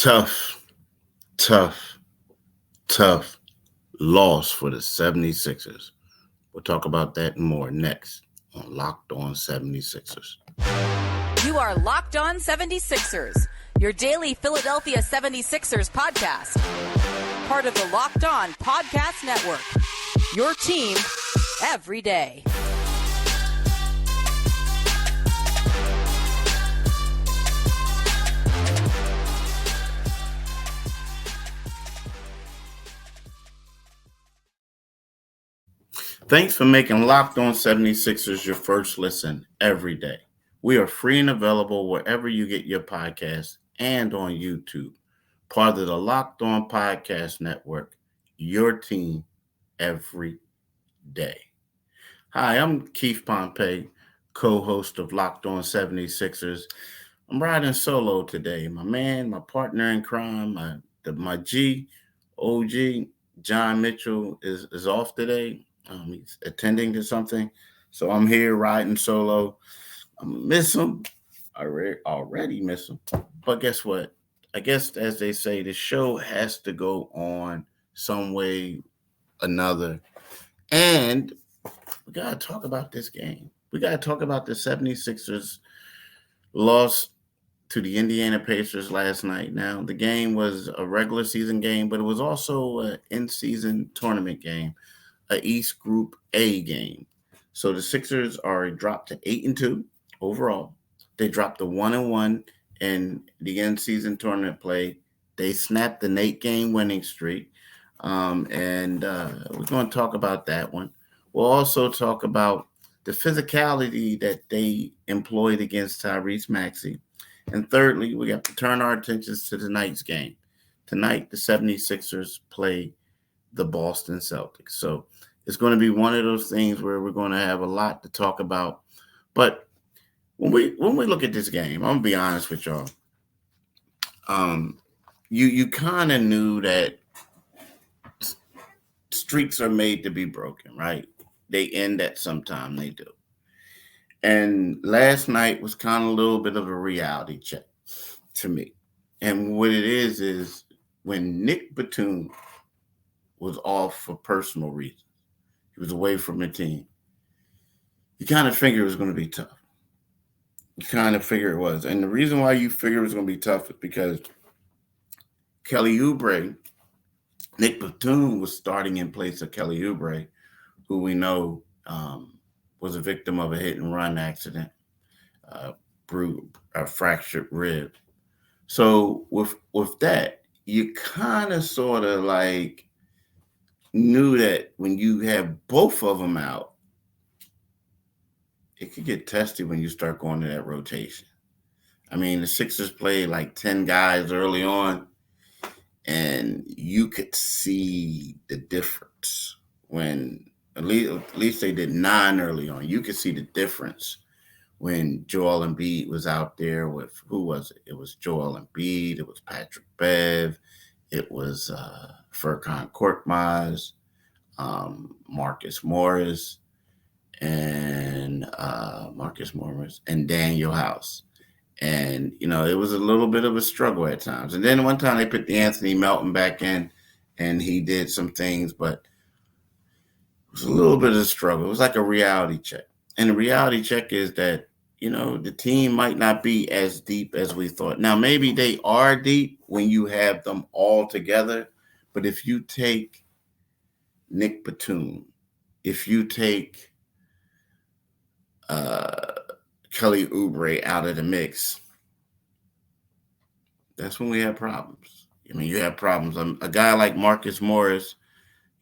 Tough, tough, tough loss for the 76ers. We'll talk about that and more next on Locked On 76ers. You are Locked On 76ers, your daily Philadelphia 76ers podcast. Part of the Locked On Podcast Network, your team every day. Thanks for making Locked On 76ers your first listen every day. We are free and available wherever you get your podcasts and on YouTube. Part of the Locked On Podcast Network, your team every day. Hi, I'm Keith Pompey, co-host of Locked On 76ers. I'm riding solo today. My man, my partner in crime, my OG, John Mitchell is off today. He's attending to something. So I'm here riding solo. I miss him. I already miss him. But guess what? I guess, as they say, the show has to go on some way another. And we got to talk about this game. We got to talk about the 76ers loss to the Indiana Pacers last night. Now, the game was a regular season game, but it was also an in-season tournament game, a East Group A game. So the Sixers are dropped to 8-2 overall. They dropped to 1-1 in the in-season tournament play. They snapped the 8-game winning streak. And we're going to talk about that one. We'll also talk about the physicality that they employed against Tyrese Maxey. And thirdly, we have to turn our attentions to tonight's game. Tonight, the 76ers play the Boston Celtics. So it's going to be one of those things where we're going to have a lot to talk about. But when we look at this game, I'm going to be honest with y'all. You kind of knew that streaks are made to be broken, right? They end at some time, they do. And last night was kind of a little bit of a reality check to me. And what it is when Nick Batum was off for personal reasons, he was away from the team, you kind of figure it was going to be tough. You kind of figure it was. And the reason why you figure it was going to be tough is because Kelly Oubre, Nick Batum was starting in place of Kelly Oubre, who we know was a victim of a hit-and-run accident, a fractured rib. So with that, you kind of sort of like knew that when you have both of them out, it could get testy when you start going to that rotation. I mean, the Sixers played like 10 guys early on, and you could see the difference when at least they did 9 early on. You could see the difference when Joel Embiid was out there with, who was it? It was Joel Embiid. It was Patrick Bev. It was Furkan Korkmaz, Marcus Morris, and Daniel House. And, it was a little bit of a struggle at times. And then one time they put the Anthony Melton back in, and he did some things, but it was a little bit of a struggle. It was like a reality check. And the reality check is that, the team might not be as deep as we thought. Now, maybe they are deep when you have them all together. But if you take Nick Batum, if you take Kelly Oubre out of the mix, that's when we have problems. I mean, you have problems. A guy like Marcus Morris,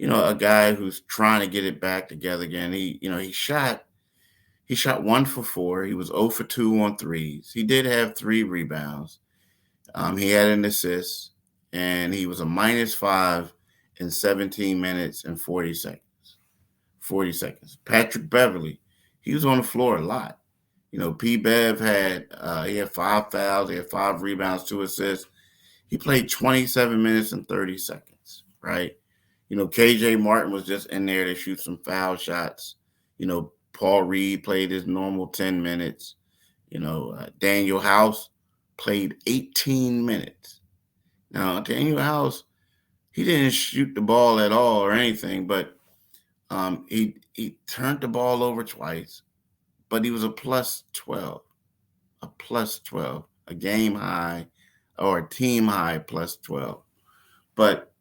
a guy who's trying to get it back together again. He shot 1 for 4. He was 0 for 2 on threes. He did have 3 rebounds. He had an assist, and he was a -5 in 17 minutes and 40 seconds. Patrick Beverley, he was on the floor a lot. P-Bev he had 5 fouls. He had 5 rebounds, 2 assists. He played 27 minutes and 30 seconds, right? KJ Martin was just in there to shoot some foul shots. Paul Reed played his normal 10 minutes. Daniel House played 18 minutes. Now, Daniel House, he didn't shoot the ball at all or anything, but he turned the ball over twice, but he was a plus 12, a game high or a team high plus 12. But,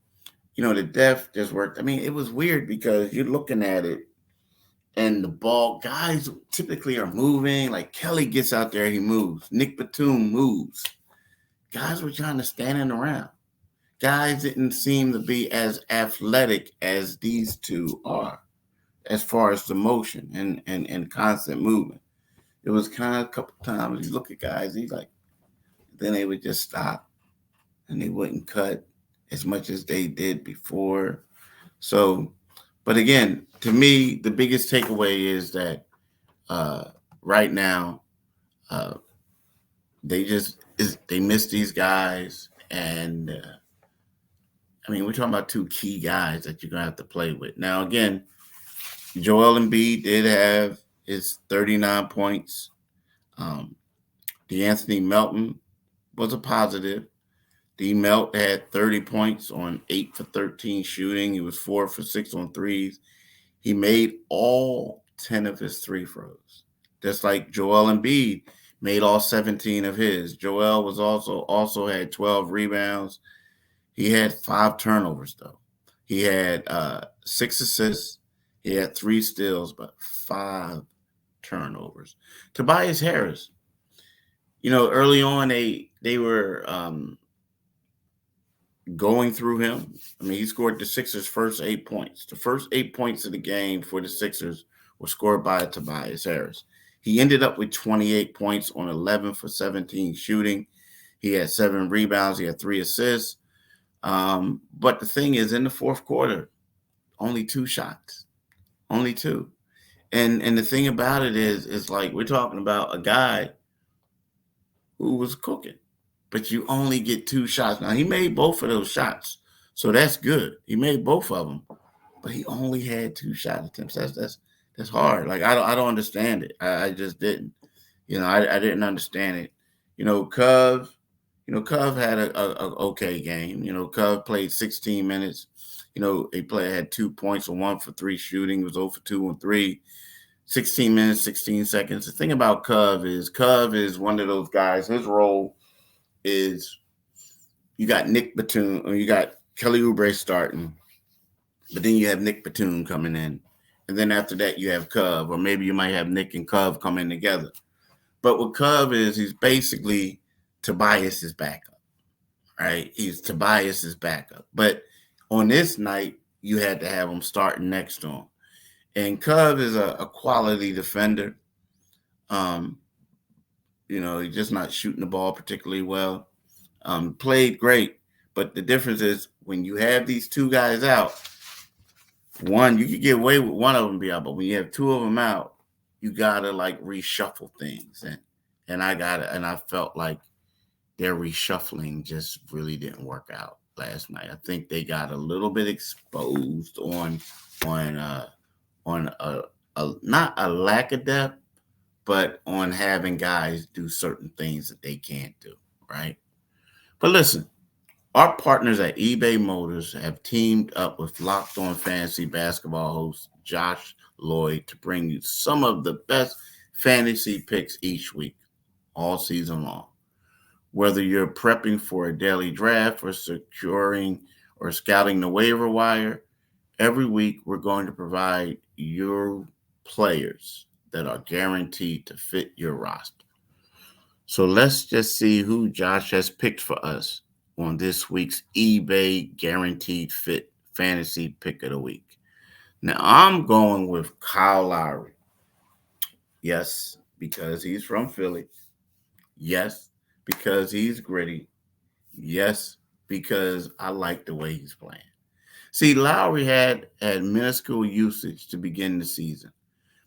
the depth just worked. I mean, it was weird because you're looking at it and the ball guys typically are moving. Like Kelly gets out there, he moves. Nick Batum moves. Guys were trying to standing around. Guys didn't seem to be as athletic as these two are as far as the motion and constant movement. It was kind of a couple times you look at guys, he's like, then they would just stop and they wouldn't cut as much as they did before. So, but again, to me, the biggest takeaway is that right now, they miss these guys, and I mean, we're talking about two key guys that you're gonna have to play with. Now, again, Joel Embiid did have his 39 points. DeAnthony Melton was a positive. D Melt had 30 points on 8 for 13 shooting. He was 4 for 6 on threes. He made all 10 of his free throws. Just like Joel Embiid made all 17 of his. Joel was also had 12 rebounds. He had 5 turnovers though. He had 6 assists. He had 3 steals, but 5 turnovers. Tobias Harris, early on they were going through him. I mean, he scored the Sixers' first 8 points. The first 8 points of the game for the Sixers were scored by Tobias Harris. He ended up with 28 points on 11 for 17 shooting. He had 7 rebounds. He had 3 assists. But the thing is, in the fourth quarter, only 2 shots. Only 2. And the thing about it is like we're talking about a guy who was cooking, but you only get 2 shots. Now, he made both of those shots, so that's good. He made both of them, but he only had 2 shot attempts. That's hard. Like, I don't understand it. I just didn't. I didn't understand it. Cove had a okay game. Cove played 16 minutes. Had 2 points and 1 for 3 shooting. He was 0 for 2 on 3. 16 minutes, 16 seconds. The thing about Cove is one of those guys. His role is you got Nick Batum, or you got Kelly Oubre starting, but then you have Nick Batum coming in. And then after that, you have Cove, or maybe you might have Nick and Cove coming together. But what Cove is, he's basically Tobias's backup, right? He's Tobias's backup. But on this night, you had to have him starting next to him. And Cove is a quality defender. He's just not shooting the ball particularly well. Played great. But the difference is when you have these 2 guys out, one, you could get away with one of them be out, but when you have 2 of them out, you gotta like reshuffle things. And I felt like their reshuffling just really didn't work out last night. I think they got a little bit exposed on not a lack of depth, but on having guys do certain things that they can't do, right? But listen, our partners at eBay Motors have teamed up with Locked On Fantasy Basketball host Josh Lloyd to bring you some of the best fantasy picks each week, all season long. Whether you're prepping for a daily draft or securing or scouting the waiver wire, every week we're going to provide your players that are guaranteed to fit your roster. So let's just see who Josh has picked for us on this week's eBay Guaranteed Fit Fantasy Pick of the Week. Now, I'm going with Kyle Lowry. Yes, because he's from Philly. Yes, because he's gritty. Yes, because I like the way he's playing. See, Lowry had minuscule usage to begin the season.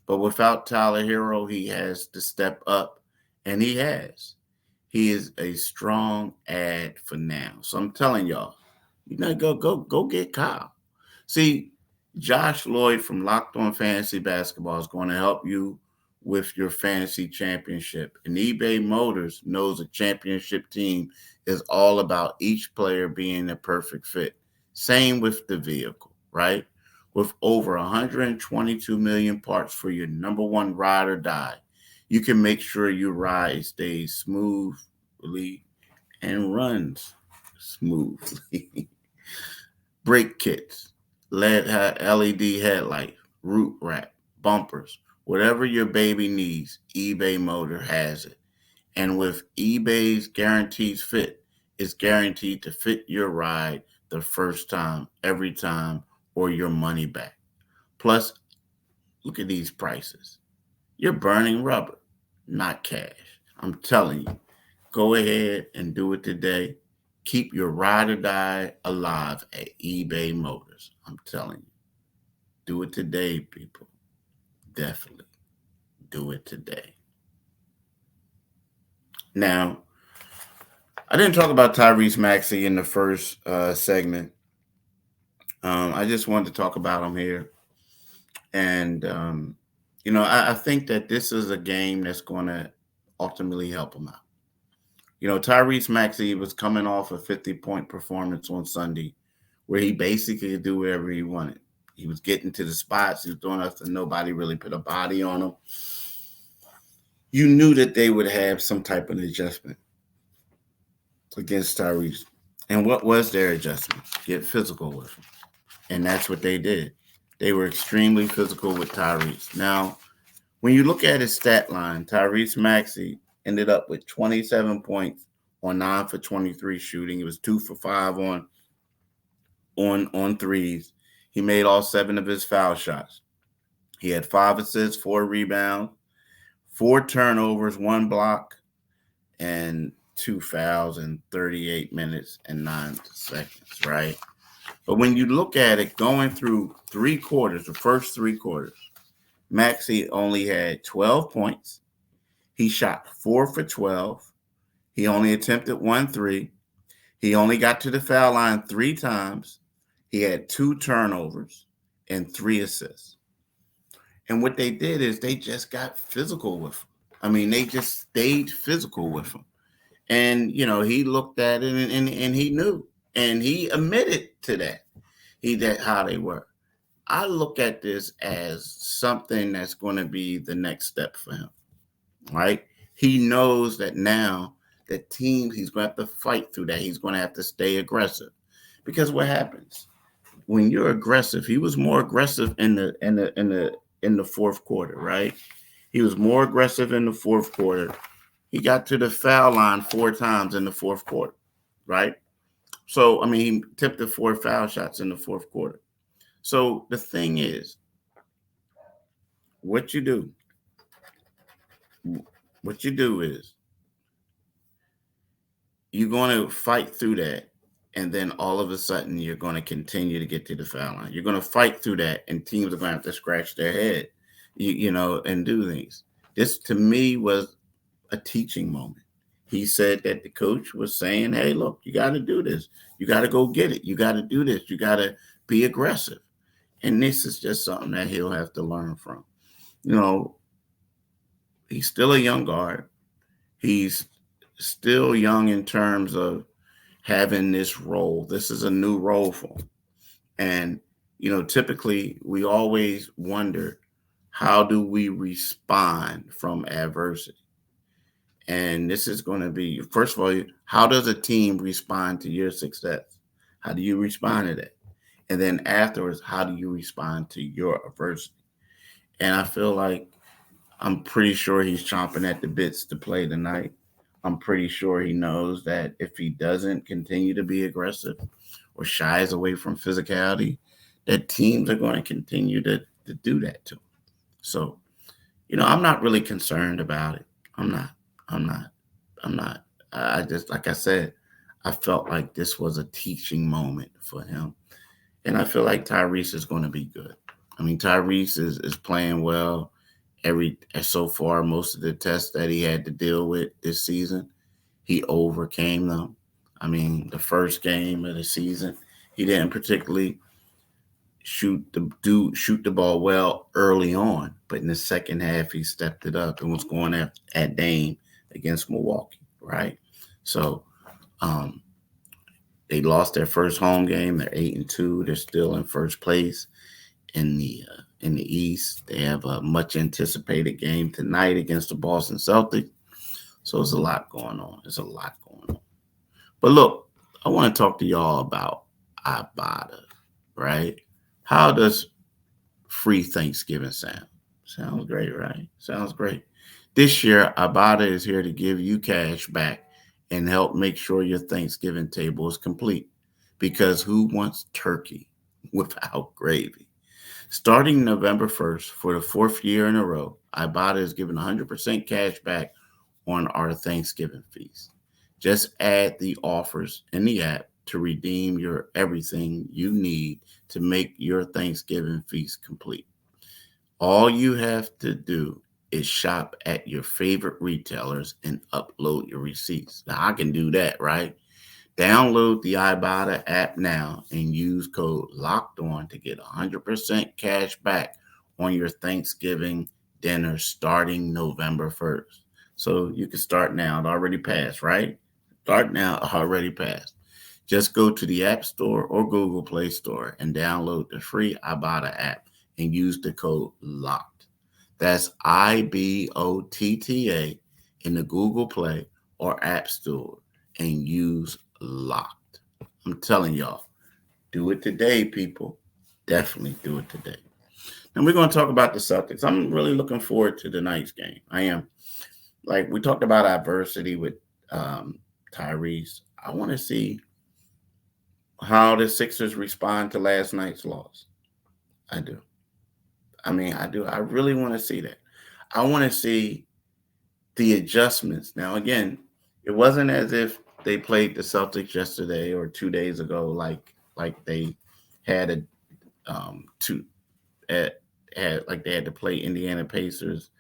But without Tyler Hero, he has to step up, and he has. He is a strong add for now. So I'm telling y'all, go get Kyle. See, Josh Lloyd from Locked On Fantasy Basketball is going to help you with your fantasy championship. And eBay Motors knows a championship team is all about each player being a perfect fit. Same with the vehicle, right? With over 122 million parts for your number one ride or die, you can make sure your ride stays smoothly and runs smoothly. Brake kits, LED headlight, root wrap, bumpers, whatever your baby needs, eBay Motor has it. And with eBay's guaranteed fit, it's guaranteed to fit your ride the first time, every time, or your money back. Plus, look at these prices. You're burning rubber, not cash. I'm telling you, go ahead and do it today. Keep your ride or die alive at eBay Motors. I'm telling you, do it today, people. Definitely do it today. Now, I didn't talk about Tyrese Maxey in the first segment. I just wanted to talk about him here. And, I think that this is a game that's going to ultimately help him out. Tyrese Maxey was coming off a 50-point performance on Sunday where he basically could do whatever he wanted. He was getting to the spots. He was doing enough that nobody really put a body on him. You knew that they would have some type of adjustment against Tyrese. And what was their adjustment? Get physical with him. And that's what they did. They were extremely physical with Tyrese. Now, when you look at his stat line, Tyrese Maxey ended up with 27 points on 9 for 23 shooting. He was 2 for 5 on threes. He made all 7 of his foul shots. He had 5 assists, 4 rebounds, 4 turnovers, 1 block, and 2 fouls in 38 minutes and 9 seconds, right? But when you look at it, going through 3 quarters, the first 3 quarters, Maxey only had 12 points. He shot 4 for 12. He only attempted 1 3. He only got to the foul line 3 times. He had 2 turnovers and 3 assists. And what they did is they just got physical with him. I mean, they just stayed physical with him. And, he looked at it and he knew. And he admitted to that. How they were. I look at this as something that's going to be the next step for him, right? He knows that now the team, he's going to have to fight through that. He's going to have to stay aggressive. Because what happens when you're aggressive? He was more aggressive in the fourth quarter, right? He was more aggressive in the fourth quarter. He got to the foul line 4 times in the fourth quarter, right? So, he tipped the 4 foul shots in the fourth quarter. So the thing is, what you do is you're going to fight through that, and then all of a sudden you're going to continue to get to the foul line. You're going to fight through that, and teams are going to have to scratch their head, and do things. This, to me, was a teaching moment. He said that the coach was saying, hey, look, you got to do this. You got to go get it. You got to do this. You got to be aggressive. And this is just something that he'll have to learn from. He's still a young guard. He's still young in terms of having this role. This is a new role for him. And, typically we always wonder, how do we respond from adversity? And this is going to be, first of all, how does a team respond to your success? How do you respond to that? And then afterwards, how do you respond to your adversity? And I feel like I'm pretty sure he's chomping at the bits to play tonight. I'm pretty sure he knows that if he doesn't continue to be aggressive or shies away from physicality, that teams are going to continue to do that to him. So, I'm not really concerned about it. I'm not. I just, like I said, I felt like this was a teaching moment for him. And I feel like Tyrese is going to be good. Tyrese is playing well. So far, most of the tests that he had to deal with this season, he overcame them. The first game of the season, he didn't particularly shoot the ball well early on, but in the second half he stepped it up and was going at Dame against Milwaukee, right? So they lost their first home game. They're 8-2. They're still in first place in the East. They have a much anticipated game tonight against the Boston Celtics. So there's a lot going on. But look, I want to talk to y'all about Ibotta, right? How does free Thanksgiving sound? Sounds great, right? Sounds great. This year, Ibotta is here to give you cash back and help make sure your Thanksgiving table is complete. Because who wants turkey without gravy? Starting November 1st, for the fourth year in a row, Ibotta is giving 100% cash back on our Thanksgiving feast. Just add the offers in the app to redeem your everything you need to make your Thanksgiving feast complete. All you have to do is shop at your favorite retailers and upload your receipts. Now, I can do that, right? Download the Ibotta app now and use code LOCKEDON to get 100% cash back on your Thanksgiving dinner starting November 1st. So you can start now. It already passed, right? Start now. It already passed. Just go to the App Store or Google Play Store and download the free Ibotta app and use the code LOCKED. That's IBOTTA in the Google Play or App Store and use LOCKED. I'm telling y'all, do it today, people. Definitely do it today. And we're going to talk about the Celtics. I'm really looking forward to tonight's game. I am. Like we talked about adversity with Tyrese. I want to see how the Sixers respond to last night's loss. I do. I really want to see that. I want to see the adjustments. Now, again, it wasn't as if they played the Celtics yesterday or 2 days ago, like they had they had to play Indiana Pacers,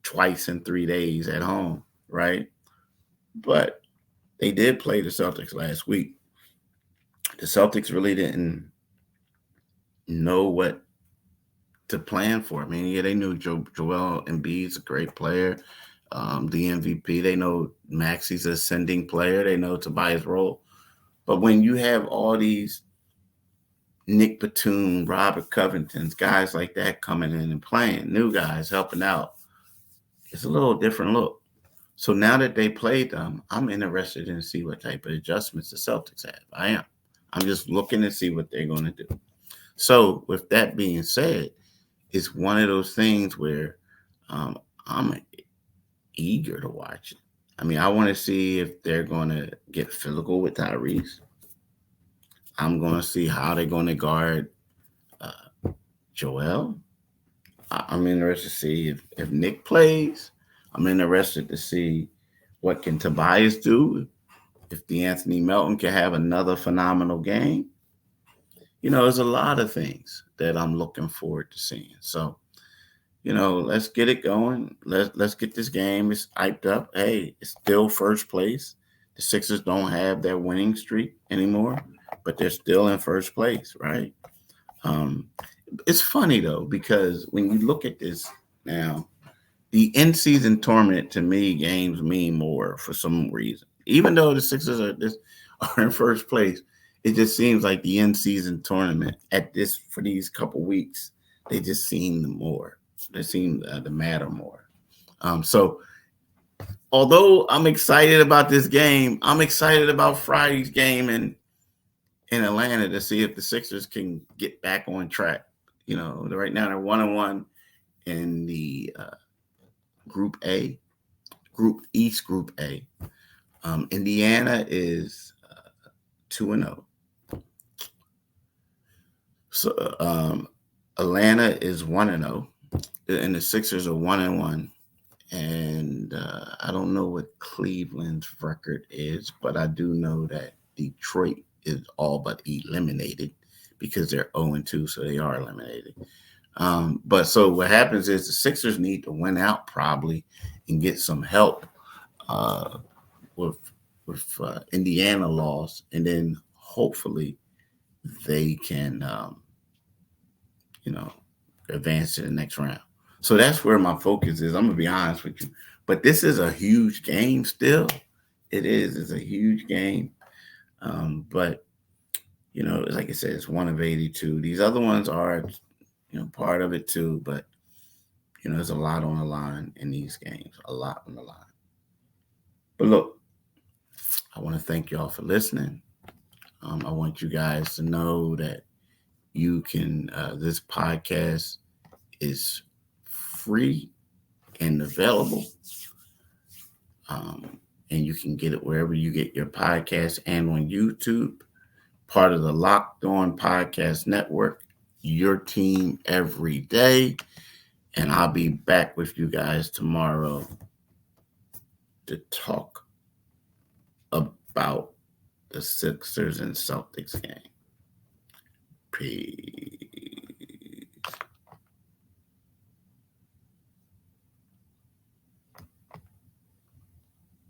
twice in 3 days at home, right? But they did play the Celtics last week. The Celtics really didn't know what to plan for. They knew Joel Embiid's a great player, the MVP. They know Maxey's an ascending player. They know Tobias Roll. But when you have all these Nick Batum, Robert Covington's, guys like that coming in and playing, new guys helping out, it's a little different look. So now that they played them, I'm interested in see what type of adjustments the Celtics have. I am. I'm just looking to see what they're going to do. So with that being said, it's one of those things where I'm eager to watch it. I want to see if they're going to get physical with Tyrese. I'm going to see how they're going to guard Joel. I'm interested to see if Nick plays. I'm interested to see what can Tobias do, if DeAnthony Melton can have another phenomenal game. There's a lot of things that I'm looking forward to seeing. So, let's get it going. Let's get this game. It's hyped up. Hey, it's still first place. The Sixers don't have their winning streak anymore, but they're still in first place, right? It's funny, though, because when you look at this now, the in-season tournament, to me, games mean more for some reason. Even though the Sixers are in first place, it just seems like the in-season tournament for these couple weeks, they just seem more. They seem to matter more. So although I'm excited about this game, I'm excited about Friday's game in Atlanta to see if the Sixers can get back on track. Right now they're 1-1 in the Group A, East Group A. Indiana is 2-0. So Atlanta is 1-0, and the Sixers are 1-1. And I don't know what Cleveland's record is, but I do know that Detroit is all but eliminated because they're 0-2, so they are eliminated. But so what happens is the Sixers need to win out probably and get some help with Indiana loss, and then hopefully they can advance to the next round. So that's where my focus is. I'm going to be honest with you. But this is a huge game still. It is. It's a huge game. But, like I said, it's one of 82. These other ones are, part of it too. But, there's a lot on the line in these games. A lot on the line. But look, I want to thank y'all for listening. I want you guys to know that you can, this podcast is free and available. And you can get it wherever you get your podcast and on YouTube, part of the Locked On Podcast Network, your team every day. And I'll be back with you guys tomorrow to talk about the Sixers and Celtics game. Peace.